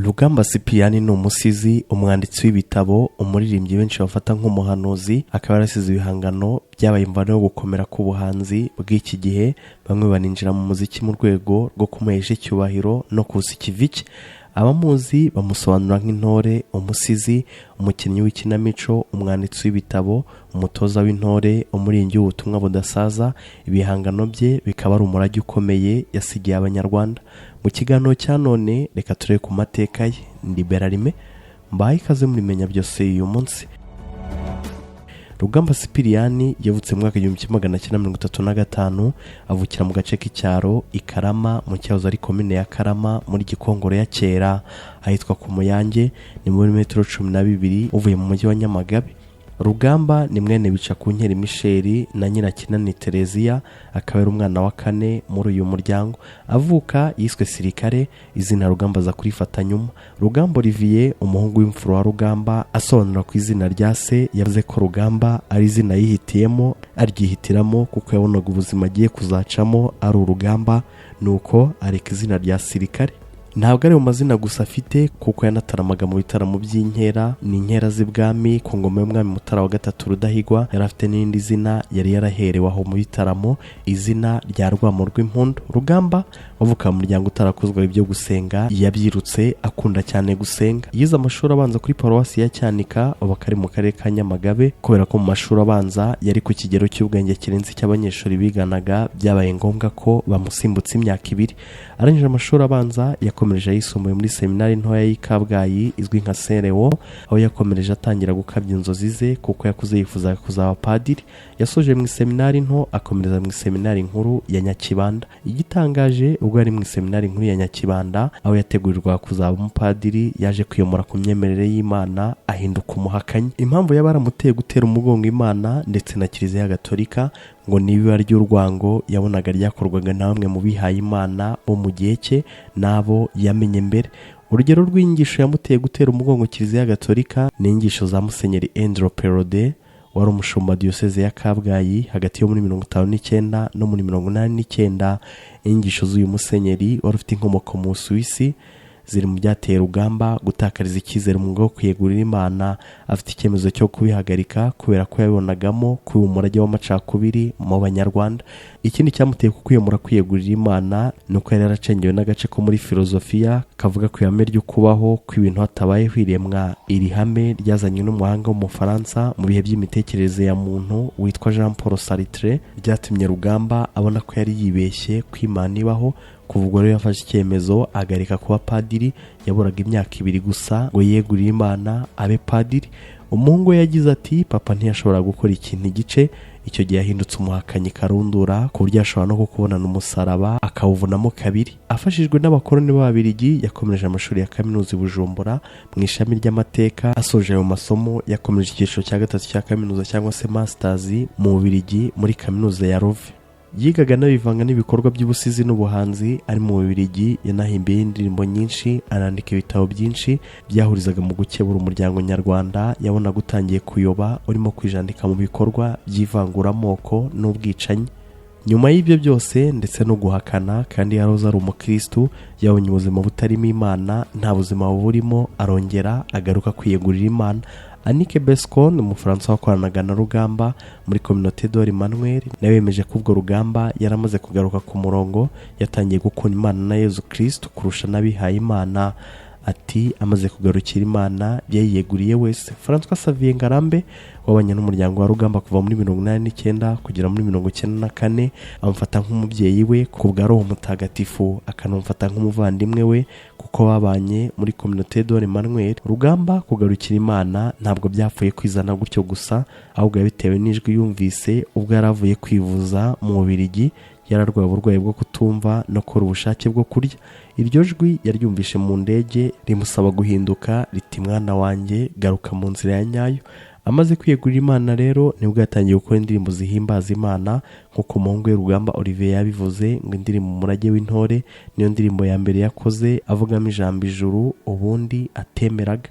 Rugamba Sipiyani ni umusizi, umwanditsi w'ibitabo, umuririmbyi benshi bafata nk'umuhanuzi, akaba yarasize ibihangano byabaye imvano yo gukomera k'ubuhanzi bw'iki gihe. Bamwe baninjira mu muziki mu rwego rwo kumuhesha icyubahiro no kusa ikivi cye. Abamuzi bamusobanura nk'intore, umusizi, umukinnyi w'ikinamico, umwanditsi w'ibitabo, umutoza w'intore, umuririmbyi w'ubutumwa budasaza. Ibihangano bye bikaba ari umurage ukomeye yasigiye abanyarwanda. Mu kiganiro cya none reka turebe ku mateka ye. Ndi Berarime, mbaye ikaze muri menya byose uyu munsi. Rugamba Sipiriyani yavutse mu mwaka 1935, avukira mu gace k'icyaro i Karama mu cyahoze ari komine ya Karama muri Gikongoro ya kera, ahitwa ku Muyange, ni muri metero 12 uvuye mu mujyi wa Nyamagabe. Rugamba ni mwene Bicakunkeri Michel na Nyirakinani Terezia, akaba ari umwana wa kane muri uyu muryango. Avuka yiswe Sirikare, izina Rugamba aza kurifata nyuma. Rugamba Olivier, umuhungu w'imfura wa Rugamba, asobanura ku izina rya se, yavuze ko Rugamba ari izina yihitiyemo, aryihitiramo kuko yabonaga ubuzima agiye kuzacamo ari urugamba, nuko areka izina rya Sirikare. Ntabwo ari mu mazina gusa afite kuko yanataramaga mu bitaramo by'inkera n'inkera z'ibwami ku ngoma y'umwami Mutara wa gatatu Rudahigwa. Yari afite n'indi zina yari yaraherewe aho mu bitaramo, izina rya Rwamo rw'impundu. Rugamba wavuka mu muryango utarakozwa ibyo gusenga, yabyirutse akunda cyane gusenga. Yize amashuri abanza kuri paruwasi ya Cyanika, ubu akari mu karere ka Nyamagabe, kubera ko mu mashuri abanza yari ku kigero cy'ubwenge kirenze cy'abanyeshuri biganaga, byabaye ngombwa ko bamusimbutsa imyaka 2. Arangije amashuri abanza yakomereje ayisumbuye muri seminari ntoya y'i Kabgayi izwi nka Serewo, aho yakomereje atangira gukabya inzozi ze kuko yakuze yifuzaga kuzaba padiri. Yasoje mu seminari nto akomereza mu seminari nkuru ya Nyakibanda. Igitangaje, ubwo ari mu seminari nkuru ya Nyakibanda aho yategurirwa kuzaba umupadiri, yaje kwiyomora ku myemerere y'Imana ahinduka umuhakanyi. Impamvu yabaramuteye gutera umugongo Imana ndetse na Kiliziya Gatolika ngo nibiba ry'urwango yabonaga ryakorwaga na bamwe mu bihaye Imana bo mu gihe cye nabo yamenye mbere. Urugero rw'inyigisho yamuteye gutera umugongo Kiliziya Gatolika ni inyigisho za Musenyeri Andrew Perode, wari umushumba diyoseze ya Kabgayi hagati yo muri 59 no muri 89. Inyigisho z'uyu musenyeri wari ufite inkomoko mu Suwisi ziri mu byateye Rugamba gutakariza icyizere mu bwo kwiyegurira Imana. Afite icyemezo cyo kubihagarika kubera ko yabonagamo kuba umurage w'amacakubiri mu Banyarwanda. Ikindi cyamuteye kwiyomora kwiyegurira Imana nuko yari yaracengewe n'agace ko muri filozofiya kavuga ku ihame ryo kubaho kw'ibintu hatabaye hiremwa. Iri hame ryazanywe n'umuhanga w'umufaransa mu bihe by'imitekerereze ya muntu witwa Jean Paul Sartre, byatumye Rugamba abona ko yari yibeshye kw'Imana ibaho. Kuva ubwo rero yafashe icyemezo agarika kuba padiri. Yaburaga imyaka 2 gusa ngo yiyegurire Imana abe padiri. Umuhungu we yagize ati papa ntiyashobora gukora ikintu igice. Icyo gihe yahindutse umuhakanyi karundura ku buryo ashobora no kubonana umusaraba akawuvunamo 2. Afashijwe n'abakoloni b'Ababiligi yakomereje amashuri ya kaminuza i Bujumbura mu ishami ry'amateka. Asoje ayo masomo yakomeje icyiciro cya 3 cya kaminuza cyangwa se masters mu Bubiligi muri kaminuza ya Leuven. Yigaga n'abivanga n'ibikorwa by'ubusizi n'ubuhanzi. Ari mu Bubiligi yanahimbiye indirimbo nyinshi, anandika ibitabo byinshi byahurizaga mu gukebura umuryango nyarwanda yabona gutangiye kuyoba, urimo kwijandika mu bikorwa by'ivanguramoko n'ubwicanyi. Nyuma y'ibyo byose ndetse no guhakana kandi yaroza ari umukristo, yabonye ubuzima butarimo Imana, nta buzima burimo, arongera agaruka kwiyegurira Imana. Annick Bescon, umufaransa wakoranaga na Rugamba muri Communauté d'Or Emmanuel, nawe yemeje ko ubwo Rugamba yaramaze kugaruka ku murongo, yatangiye gukunda Imana na Yezu Kristo kurusha n'abihaye Imana. Ati amaze kugarukira Imana yayiyeguriye wese. François Xavier Ngarambe wabanye n'umuryango wa Rugamba kuva muri 1989 kugera muri 1994, amufata nk'umubyeyi we ku bwa Roho Mutagatifu, akanamufata nk'umuvandimwe we kuko babanye muri Communauté d'Or Emmanuel. Rugamba kugarukira Imana ntabwo byapfuye kwizana gutyo gusa, ahubwo yabitewe n'ijwi yumvise ubwo yaravuye kwivuza mu Bubiligi. Yararwaye uburwayi bwo kutumva no kora ubushake bwo kurya. Iryo jwi yaryumvishe mu ndege rimusaba guhinduka, riti mwana wanjye garuka mu nzira ya nyayo. Amaze kwiyegurira Imana rero nibwo yatangiye gukora indirimbo zihimbaza Imana nk'uko umuhungu we Rugamba Olivier yabivuze, ngo indirimbo umurage w'intore niyo ndirimbo ya mbere yakoze avugamo ijambo ijuru ubundi atemeraga.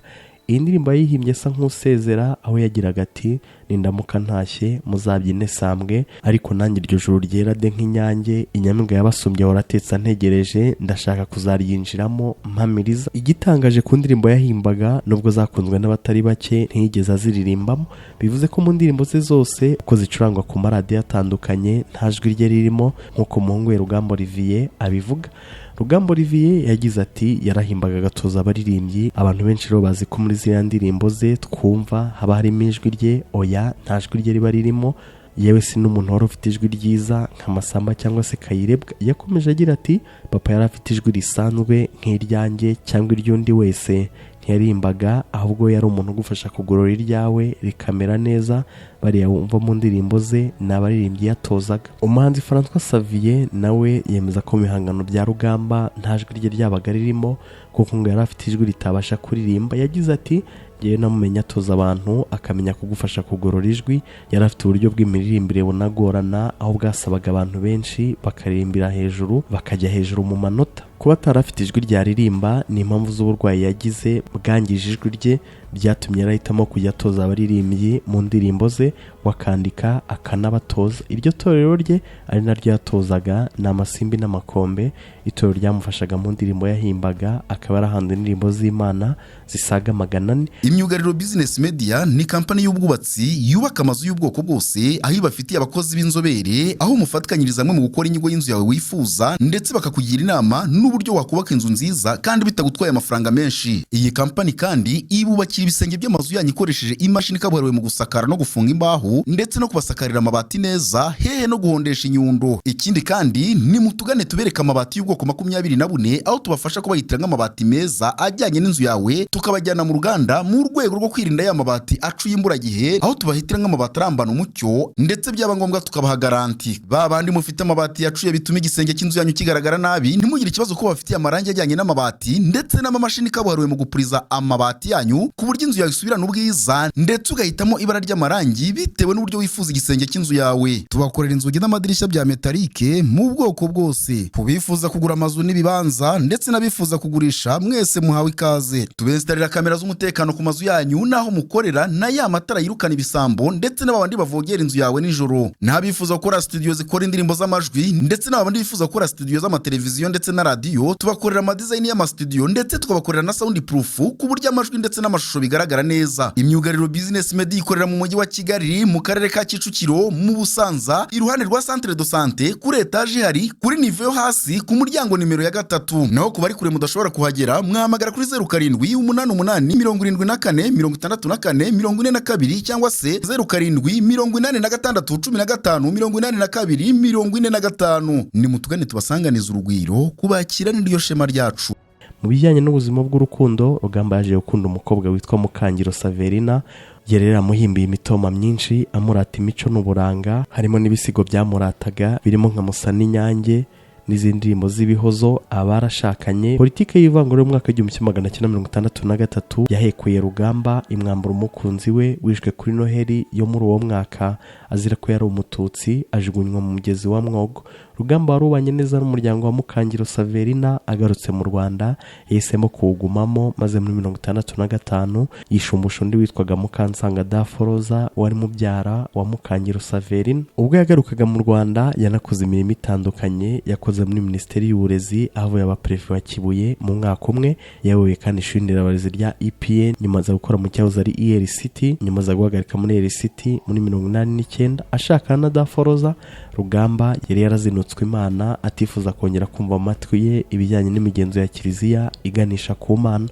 iyi ndirimbo yayihimbye asa nk'usezera, aho yagiraga ati nindamuka ntashye muzabyine sambwe, ariko nanjye iryo joro ryera de nk'inyange, inyamibwa yabasumbye waratetse ntegereje, ndashaka kuzaryinjiramo mpamiriza. Igitangaje ku ndirimbo yahimbaga nubwo zakunzwe n'abatari bake ntiyigeze aziririmbamo, bivuze ko mu ndirimbo ze zose uko zicurangwa ku maradiyo atandukanye nta jwi rye ririmo, nk'uko umuhungu we Rugamba Olivier abivuga. Rugamba Olivier yagize ati yarahimbaga agatoza abaririmbyi, abantu benshi rero bazi ko muri ziriya ndirimbo ze twumva haba harimo ijwi rye, oya nta jwi rye riba ririmo, yewe si n'umuntu wari ufite ijwi ryiza nka Masamba cyangwa se Kayirebwa. Yakomeje agira ati papa yari afite ijwi risanzwe nk'iryanjye cyangwa iry'undi wese, ntiyarimbaga ahubwo yari umuntu ugufasha kugorora iryawe rikamera neza. Bariya wumva mu ndirimbo ze ni abaririmbyi yatozaga. Umuhanzi François Xavier nawe yemeza ko mu bihangano bya Rugamba nta jwi rye ryabaga ririmo, kuko ngo yari afite ijwi ritabasha kuririmba. Yagize ati yewe namumenya atoza abantu akamenya kugufasha kugorora ijwi, yari afite uburyo bw'imiririmbire bunagorana, aho bwasabaga abantu benshi bakaririmbira hejuru bakajya hejuru mu manota. Kuba atarafite ijwi ryaririmba ni impamvu z'uburwayi yagize bwangije ijwi rye, byatumye yarahitamo kujya atoza abaririmbyi mu ndirimbo ze, wakandika akanabatoza. Iryo torero rye ari naryo yatozaga ni Amasimbi n'Amakombe, itorero ryamufashaga mu ndirimbo yahimbaga, akaba yarahanze indirimbo z'Imana zisaga 400. Imyugariro Business Media ni kampani y'ubwubatsi yubaka amazu y'ubwoko bwose, aho ibafitiye abakozi b'inzobere, aho mufatikanyiriza hamwe mu gukora inyigo y'inzu yawe wifuza, ndetse bakakugira inama n'uburyo wakubaka inzu nziza kandi bitagutwaye amafaranga menshi. Iyi kampani kandi ibubakira ibisenge by'amazu yanyu ikoresheje imashini kabuhariwe mu gusakara no gufunga imbaho, ndetse no kubasakarira amabati neza, hehe no guhondesha inyundo. Ikindi kandi ni mutugane tubereka amabati y'ubwoko 24, aho tubafasha kubahitiramo amabati meza ajyanye n'inzu yawe, tukabajyana mu ruganda mu rwego rwo kwirinda ya mabati acuye imburagihe, aho tubahitiramo amabati arambana umucyo, ndetse byaba ngombwa tukabaha garanti. Babandi mufite amabati yacuye bituma igisenge cy'inzu yanyu kigaragara nabi, ntimugire ikibazo ko bafitiye amarangi ajyanye n'amabati, ndetse n'amamashini kabuhariwe mu gupuriza amabati yanyu, ku buryo inzu yawe isubirana ubwiza, ndetse ugahitamo ibara ry'amarangi bitewe n'uburyo wifuza igisenge cy'inzu yawe. Tubakorera inzugi n'amadirishya bya metalike mu bwoko bwose. Kubifuza kugura amazu n'ibibanza ndetse n'abifuza kugurisha, mwese muhawe ikaze. Tubenstarira kamera z'umutekano ku mazu yanyu naho mukorera, na ya matara yirukana ibisambo, ndetse n'abandi bavogera inzu yawe nijoro. N'abifuza gukora studio zikora indirimbo z'amajwi, ndetse n'abandi bifuza gukora studio z'amateleviziyo ndetse na radio, tubakorera amadesign y'ama studio, ndetse tukabakorera na sound proof ku buryo amajwi ndetse n'amashusho bigaragara neza. Imyugariro Business Media ikorera mu mujyi wa Kigali, mu karere ka Kicukiro, mu Busanza, iruhande rwa Centre de Santé, kuri etage hari kuri nivo yo hasi ku muryango nimero ya 3. Naho kubari kure mudashobora kuhagera, mwamagara kuri 0788846442 cyangwa se 0786158245. Ni mutugane tubasanganiza urugwiro, kubakira n'iryo shema ryacu. Mu bijyanye n'ubuzima bw'urukundo, Rugamba yaje gukunda umukobwa witwa Mukangiro Saverina, yerera muhimbiye imitoma myinshi amurata imico n'uburanga, harimo n'ibisigo byamurataga birimo nka Musa n'Inyange n'izindi ndirimbo z'ibihozo. Abarashakanye, politike y'ivangura mu mwaka w'1963 yahekuye Rugamba imwambura umukunzi we wishwe kuri Noheli yo muri uwo mwaka, azira ko yari umututsi, ajugunywa mu mugezi wa Mwogo. Rugamba warubanye neza n'umuryango wa Mukangiro Saverina, agarutse mu Rwanda yahisemo kuwugumamo, maze muri 1965 yishumbusha undi witwaga Mukansanga Daforoza wari mubyara wa Mukangiro Saverina. Ubwo yagarukaga mu Rwanda yanakoze imirimo itandukanye, yakoze muri Minisiteri y'Uburezi aho yaba Prefet wa Kibuye mu mwaka umwe, yayoboye kandi ishuri nderabarezi rya EPN, nyuma aza gukora mu cyahoze ari ELCT, nyuma aza guhagarika muri ELCT muri 1989 ashakana na Daforoza. Rugamba yari yarazinutswe Imana, atifuza kongera kumva amatwi ye ibijyanye n'imigenzo ya Kiliziya iganisha ku Mana.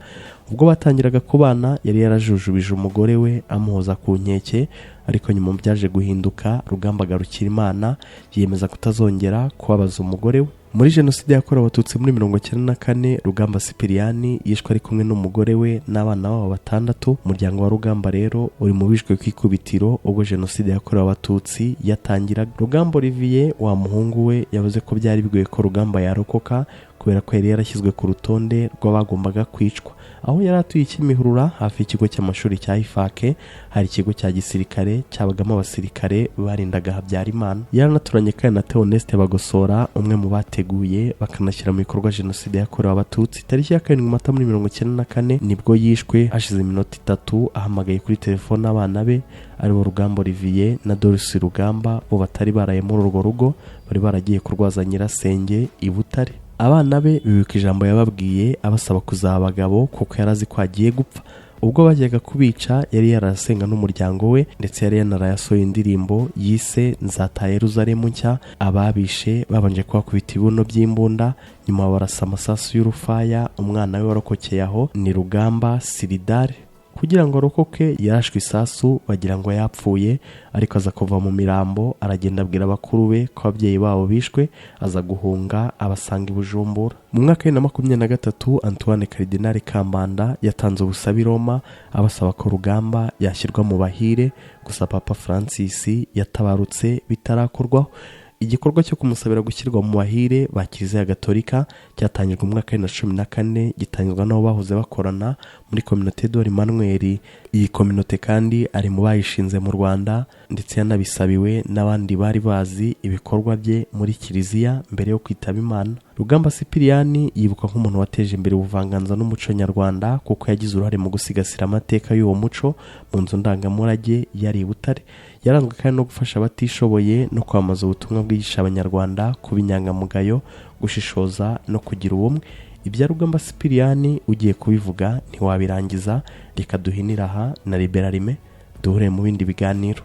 Ubwo batangiraga kubana yari yarajujubije umugore we amuhoza ku nkeke, ariko nyuma byaje guhinduka. Rugamba agarukira Imana, yiyemeza kutazongera kubabaza umugore we. Muri jenoside yakorewe Abatutsi muri 1994, Rugamba Sipiriyani yishwe ari kumwe n'umugore we n'abana babo 6. Umuryango wa Rugamba rero uri mu bishwe kw'ikubitiro ubwo jenoside yakorewe Abatutsi yatangiraga. Rugamba Olivier wa muhungu we yavuze ko byari bigoye ko Rugamba yarokoka kubera ko yari yarashyizwe ku rutonde rw'abagombaga kwicwa. Aho yari atuye Kimihurura hafi y'ikigo cy'amashuri cya Ifake hari ikigo cya gisirikare cyabagamo abasirikare barindaga Habyarimana. Yaranaturanye kandi na Theoneste Bagosora, umwe mu bateguye bakanashyira mu bikorwa jenoside yakorewe abatutsi. Tariki ya 7 Mata muri 1994 nibwo yishwe hashize iminota 3 ahamagaye kuri telefone abana be aribo Rugamba Olivier na Doris Rugamba, bo batari baraye muri urwo rugo, bari baragiye kurwaza nyirasenge i Butare. Abana be bibuka ijambo yababwiye abasaba kuzaba abagabo kuko yarazi ko agiye gupfa. Ubwo bajyaga kubica yari yarasenga n'umuryango we, ndetse yari yanarayasohoye indirimbo yise Nzata Yeruzalemu nshya. Ababishe babanje kubakubita ibibuno by'imbunda, nyuma barasa amasasu y'urufaya. Umwana we warokokeye aho ni Rugamba Siridare. Kugira ngo arokoke yarashwe isasu bagira ngo yapfuye, ariko aza kuva mu mirambo aragenda abwira abakuru be ko ababyeyi babo bishwe, aza guhunga abasanga i Bujumbura. Mu mwaka wa 2023 Antoine Cardinal Kambanda yatanze ubusabe i Roma abasaba ko Rugamba yashyirwa mu bahire, gusa Papa Francis yatabarutse bitarakorwaho. Igikorwa cyo kumusabira gushyirwa mu bahire ba Kiliziya Gatolika cyatangijwe mu mwaka wa 2014, gitangizwa n'abo bahoze bakorana muri Communauté d'Or Emmanuel. Iyi communauté kandi ari mu bayishinze mu Rwanda, ndetse yanabisabiwe n'abandi bari bazi ibikorwa bye muri Kiliziya mbere yo kwitaba Imana. Rugamba Sipiriyani yibuka nk'umuntu wateje imbere ubuvanganzo n'umuco nyarwanda, kuko yagize uruhare mu gusigasira amateka y'uwo muco mu nzu ndangamurage yari i Butare. Yaranzwe kandi no gufasha abatishoboye no kwamaza ubutumwa bwigisha abanyarwanda kuba inyangamugayo, gushishoza no kugira ubumwe. Ibya Rugamba Sipiriyani ugiye kubivuga ntiwabirangiza. Reka duhinira aha na Liberarime duhure mu bindi biganiro.